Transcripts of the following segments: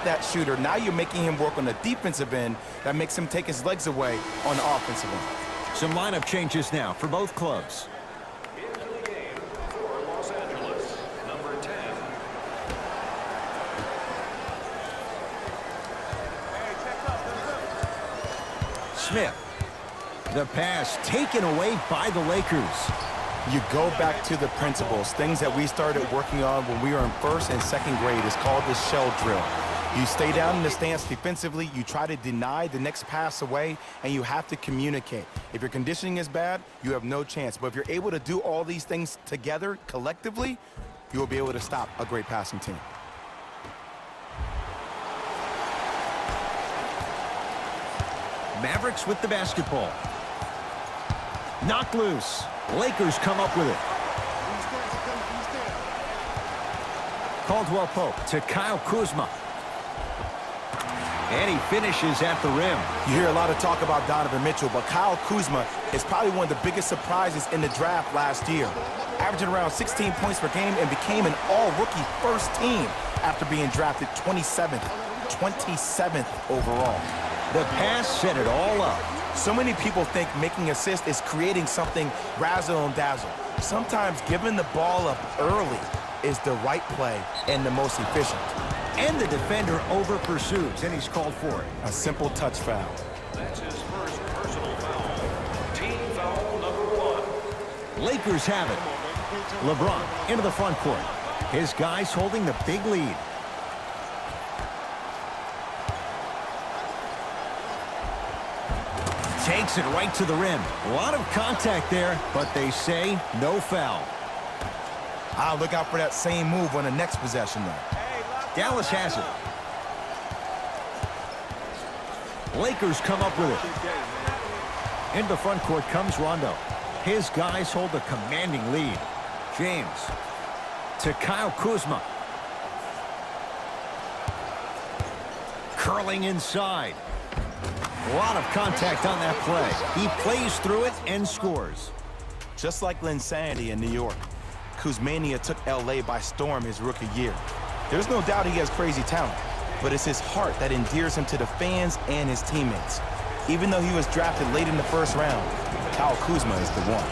that shooter. Now you're making him work on the defensive end. That makes him take his legs away on the offensive end. Some lineup changes now for both clubs. Into the game for Los Angeles, number 10. Smith. The pass taken away by the Lakers. You go back to the principles, things that we started working on when we were in first and second grade. It's called the shell drill. You stay down in the stance defensively, you try to deny the next pass away, and you have to communicate. If your conditioning is bad, you have no chance. But if you're able to do all these things together, collectively, you will be able to stop a great passing team. Mavericks with the basketball. Knocked loose. Lakers come up with it. Caldwell Pope to Kyle Kuzma. And he finishes at the rim. You hear a lot of talk about Donovan Mitchell, but Kyle Kuzma is probably one of the biggest surprises in the draft last year. Averaging around 16 points per game and became an all-rookie first team after being drafted 27th overall. The pass set it all up. So many people think making assists is creating something razzle and dazzle. Sometimes giving the ball up early is the right play and the most efficient. And the defender over pursues, and he's called for it. A simple touch foul. That's his first personal foul. Team foul number 1. Lakers have it. LeBron into the front court. His guys holding the big lead. Takes it right to the rim. A lot of contact there, but they say no foul. I'll look out for that same move on the next possession, though. Dallas has it. Lakers come up with it. Into the front court comes Rondo. His guys hold a commanding lead. James to Kyle Kuzma. Curling inside. A lot of contact on that play. He plays through it and scores. Just like Linsanity in New York, Kuzmania took L.A. by storm his rookie year. There's no doubt he has crazy talent, but it's his heart that endears him to the fans and his teammates. Even though he was drafted late in the first round, Kyle Kuzma is the one.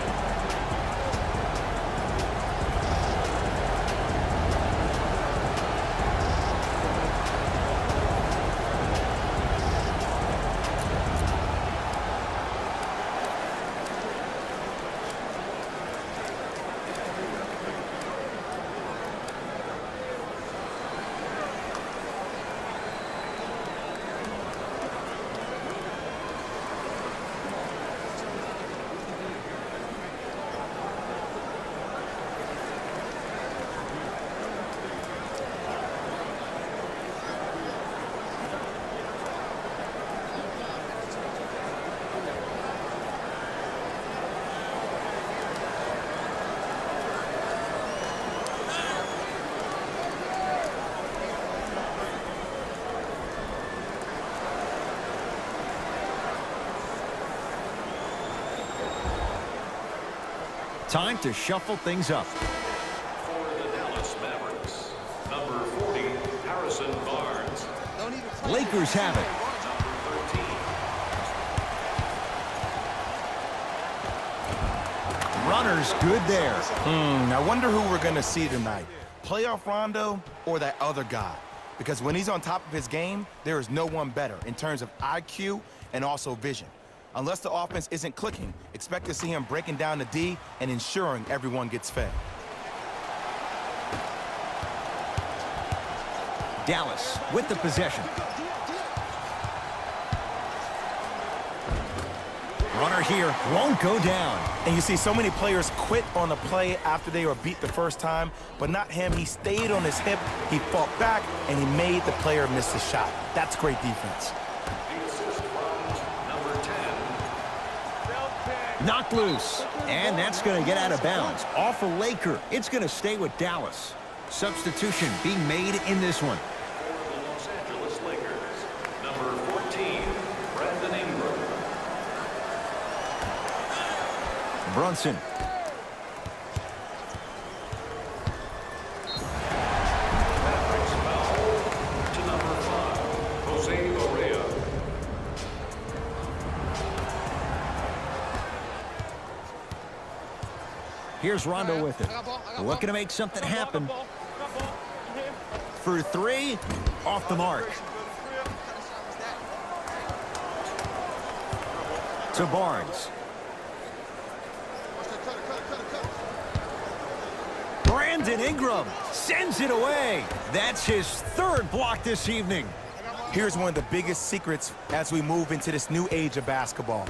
Time to shuffle things up. For the Dallas Mavericks, number 40, Harrison Barnes. Lakers have it. Runner's good there. I wonder who we're going to see tonight. Playoff Rondo or that other guy? Because when he's on top of his game, there is no one better in terms of IQ and also vision. Unless the offense isn't clicking, expect to see him breaking down the D and ensuring everyone gets fed. Dallas with the possession. Runner here won't go down. And you see so many players quit on a play after they were beat the first time, but not him. He stayed on his hip, he fought back, and he made the player miss the shot. That's great defense. Knocked loose, and that's going to get out of bounds. Off a Laker, it's going to stay with Dallas. Substitution being made in this one. For the Los Angeles Lakers, number 14, Brandon Ingram. Brunson. Mavericks foul to number 5. Here's Rondo with it. Looking to make something happen. For three, off the mark. To Barnes. Brandon Ingram sends it away. That's his third block this evening. Here's one of the biggest secrets as we move into this new age of basketball,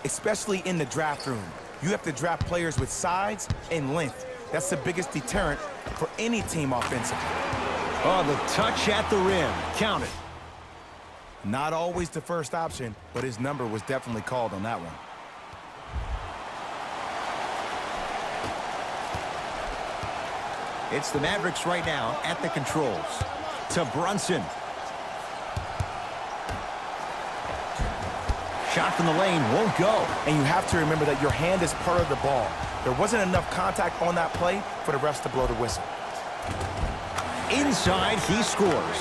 especially in the draft room. You have to draft players with size and length. That's the biggest deterrent for any team offensively. Oh, the touch at the rim. Count it. Not always the first option, but his number was definitely called on that one. It's the Mavericks right now at the controls. To Brunson. Shot from the lane won't go. And you have to remember that your hand is part of the ball. There wasn't enough contact on that play for the refs to blow the whistle. Inside, he scores.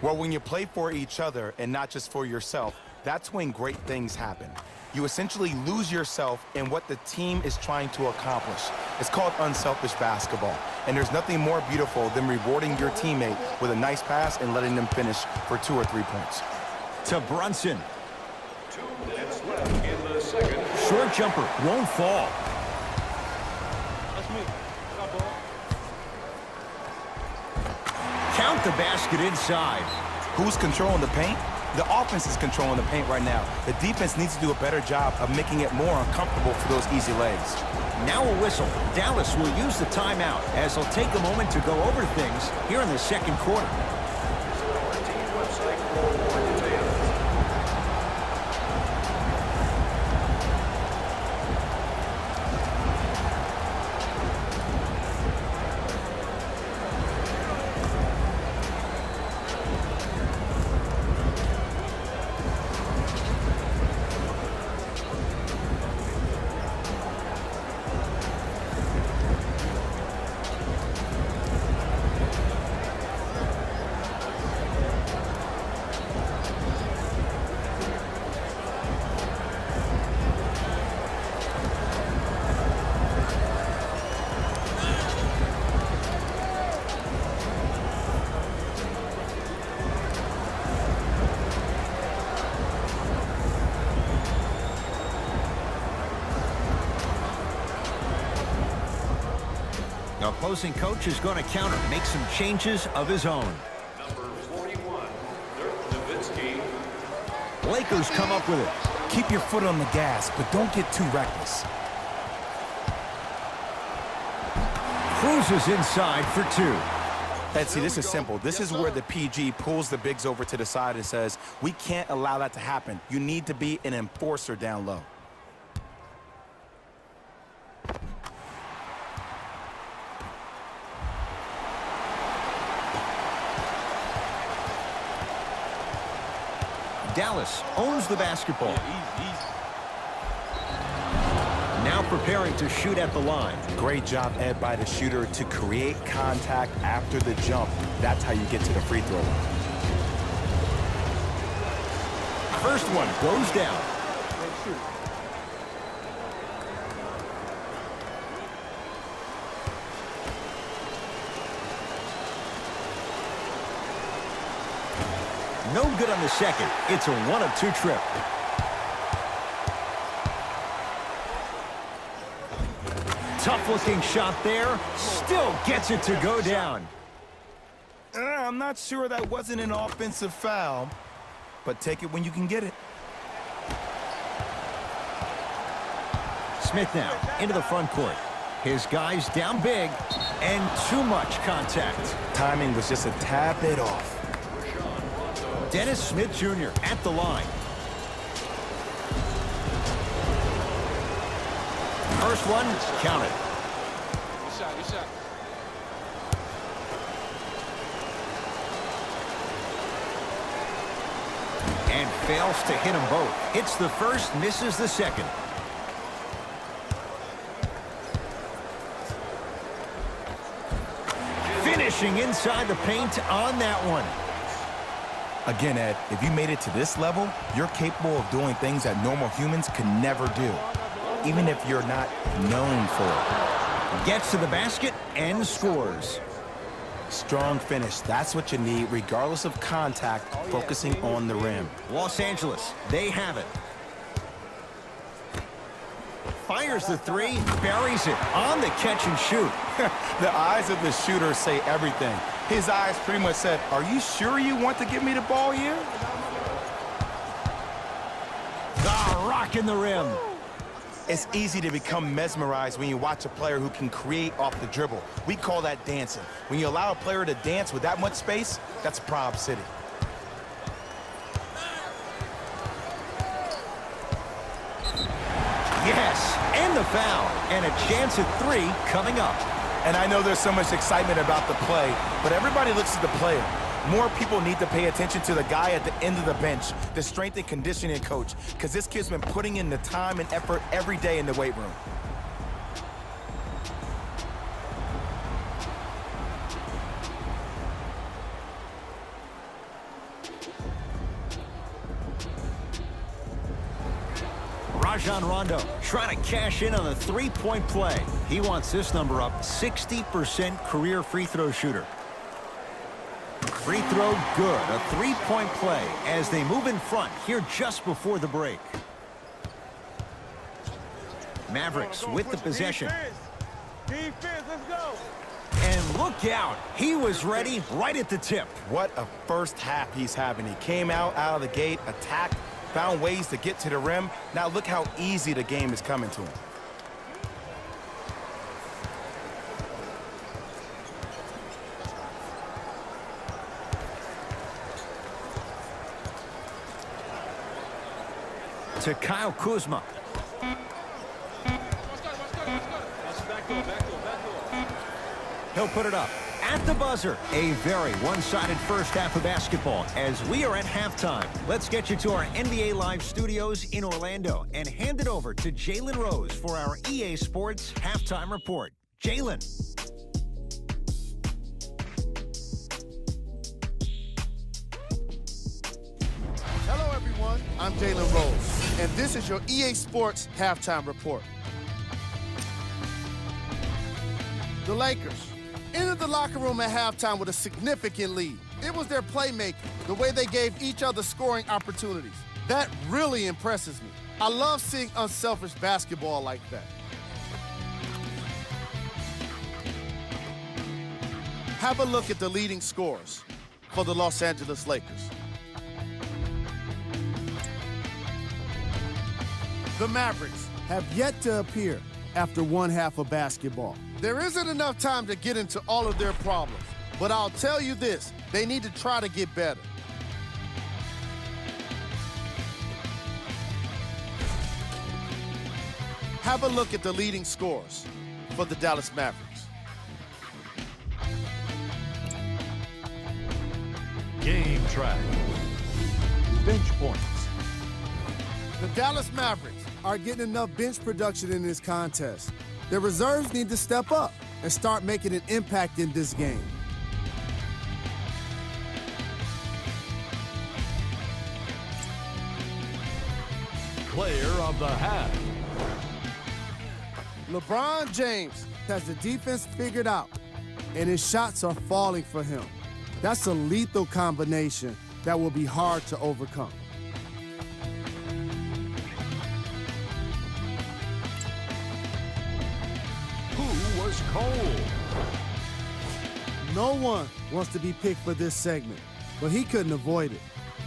Well, when you play for each other and not just for yourself, that's when great things happen. You essentially lose yourself in what the team is trying to accomplish. It's called unselfish basketball. And there's nothing more beautiful than rewarding your teammate with a nice pass and letting them finish for 2 or 3 points. To Brunson. 2 minutes left in the second. Short jumper won't fall. Count the basket inside. Who's controlling the paint? The offense is controlling the paint right now. The defense needs to do a better job of making it more uncomfortable for those easy lays. Now a whistle. Dallas will use the timeout as they'll take a moment to go over things here in the second quarter. Visit our team website for more details. The opposing coach is going to counter, make some changes of his own. Number 41, Dirk Nowitzki. Lakers come up with it. Keep your foot on the gas, but don't get too reckless. Cruises inside for 2. And see, this is simple. This is where the PG pulls the bigs over to the side and says, we can't allow that to happen. You need to be an enforcer down low. Dallas owns the basketball. Now preparing to shoot at the line. Great job, Ed, by the shooter to create contact after the jump. That's how you get to the free throw line. First one goes down. No good on the second. It's a 1 of 2 trip. Tough looking shot there. Still gets it to go down. I'm not sure that wasn't an offensive foul, but take it when you can get it. Smith now into the front court. His guys down big and too much contact. Timing was just a tad bit off. Dennis Smith Jr. at the line. First one, count it. Good shot. And fails to hit them both. Hits the first, misses the second. Finishing inside the paint on that one. Again, Ed, if you made it to this level, you're capable of doing things that normal humans could never do. even if you're not known for it. Gets to the basket and scores. Strong finish. That's what you need, regardless of contact, focusing on the rim. Los Angeles, they have it. Fires the three, buries it on the catch and shoot. The eyes of the shooter say everything. His eyes pretty much said, "Are you sure you want to give me the ball here?" Ah, rocking the rim. It's easy to become mesmerized when you watch a player who can create off the dribble. We call that dancing. When you allow a player to dance with that much space, that's Prob City. Yes, and the foul. And a chance at three coming up. And I know there's so much excitement about the play, but everybody looks at the player. More people need to pay attention to the guy at the end of the bench, the strength and conditioning coach, because this kid's been putting in the time and effort every day in the weight room. Rajon Rondo trying to cash in on the three-point play. He wants this number up, 60% career free throw shooter. Free throw good, a three-point play as they move in front here just before the break. Mavericks with the possession. Defense, let's go. And look out, he was ready right at the tip. What a first half he's having. He came out of the gate, attacked, found ways to get to the rim. Now look how easy the game is coming to him. To Kyle Kuzma. He'll put it up at the buzzer. A very one-sided first half of basketball as we are at halftime. Let's get you to our NBA Live studios in Orlando and hand it over to Jalen Rose for our EA Sports Halftime Report. Jalen. Hello, everyone. I'm Jalen Rose, and this is your EA Sports Halftime Report. The Lakers entered the locker room at halftime with a significant lead. It was their playmaking, the way they gave each other scoring opportunities. That really impresses me. I love seeing unselfish basketball like that. Have a look at the leading scorers for the Los Angeles Lakers. The Mavericks have yet to appear after one half of basketball. There isn't enough time to get into all of their problems, but I'll tell you this, they need to try to get better. Have a look at the leading scorers for the Dallas Mavericks. Game track. Bench points. The Dallas Mavericks aren't getting enough bench production in this contest. Their reserves need to step up and start making an impact in this game. Player of the half. LeBron James has the defense figured out, and his shots are falling for him. That's a lethal combination that will be hard to overcome. Who was cold? No one wants to be picked for this segment, but he couldn't avoid it.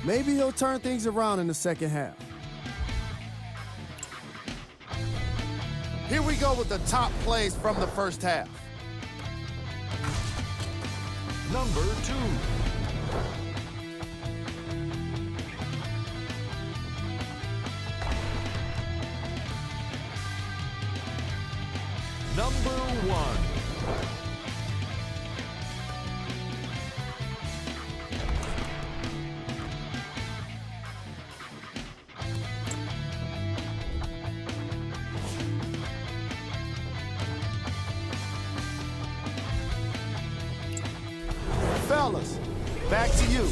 Maybe he'll turn things around in the second half. Here we go with the top plays from the first half. Number 2. Number 1. Fellas, back to you.